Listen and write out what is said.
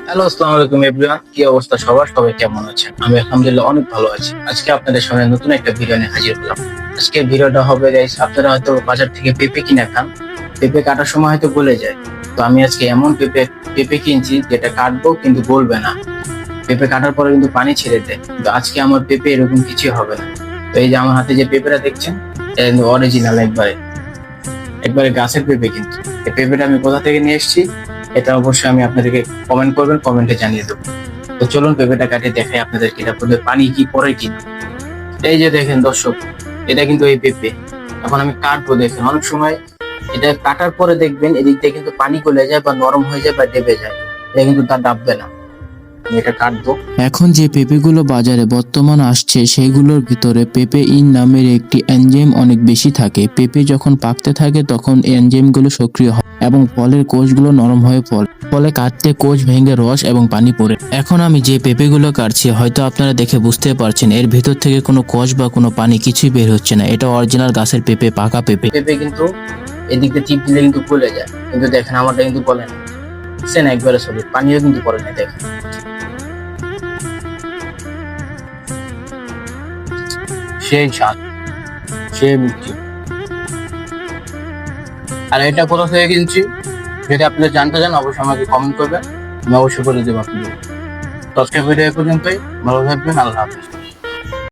Hello, আসসালামু আলাইকুম everyone. কি অবস্থা সবার? সবাই কেমন আছেন? আমি আলহামদুলিল্লাহ অনেক ভালো আছি। আজকে আপনাদের সামনে নতুন একটা ভিডিও নিয়ে হাজির হলাম। আজকে ভিডিওটা হবে গাইস, আপনারা হয়তো বাজার থেকে পেঁপে কিনে খান, পেঁপে কাটার সময় হয়তো গলে যায়। তো আমি আজকে এমন পেঁপে পেঁপে কিনছি যেটা কাটবো কিন্তু গলবে না। পেঁপে কাটার পরে কিন্তু পানি ছেড়ে দেয়, কিন্তু আজকে আমার পেঁপে এরকম কিছুই হবে না। তো এই যে আমার হাতে যে পেঁপেটা দেখছেন, এটা কিন্তু অরিজিনাল, একবারে একবারে গাছের পেঁপে। কিন্তু এই পেঁপেটা আমি কোথা থেকে নিয়ে এসেছি এটা অবশ্যই আমি আপনাদেরকে কমেন্ট করবেন, কমেন্টে জানিয়ে দেবো। তো চলুন পেঁপেটা কাটে দেখাই আপনাদেরকে এটা পড়বে পানি কি পড়ে কিনা। এই যে দেখেন দর্শক, এটা কিন্তু এই পেঁপে। এখন আমি কাটবো, দেখেন অনেক সময় এটা কাটার পরে দেখবেন এদিক দিয়ে কিন্তু পানি গলে যায় বা নরম হয়ে যায় বা ডেবে যায়, এটা কিন্তু তার ডাববে না। আমি এটা কাটবো। এখন যে পেঁপেগুলো বাজারে বর্তমান আসছে সেগুলোর ভিতরে পেঁপে ইন নামের একটি এনজাইম অনেক বেশি থাকে। পেঁপে যখন পাকতে থাকে তখন এনজাইমগুলো সক্রিয় হয় এবং ফলের কোষগুলো নরম হয়ে পড়ে, ফলে কাটতে কোষ ভেঙে রস এবং পানি পড়ে। এখন আমি যে পেঁপেগুলো কাটছি হয়তো আপনারা দেখে বুঝতে পারছেন এর ভিতর থেকে কোনো কোষ বা কোনো পানি কিছুই বের হচ্ছে না। এটা অরিজিনাল গাছের পেঁপে, পাকা পেঁপে। পেঁপে কিন্তু এদিক দিয়ে টিপ দিলে কিন্তু গলে যায়, কিন্তু দেখেন আমারটা কিন্তু গলে না। দেখছেন একবারে সলিড, পানিও কিন্তু পড়ে না। দেখেন সেই স্বাদ, সেই মিষ্টি। আর এটা কোথা থেকে কিনছি যদি আপনারা জানতে চান অবশ্যই আমাকে কমেন্ট করবেন, আমি অবশ্যই করে দেবো আপনাদের। তো আজকের ভিডিও এ পর্যন্তই। ভালো থাকবেন, আল্লাহ হাফেজ।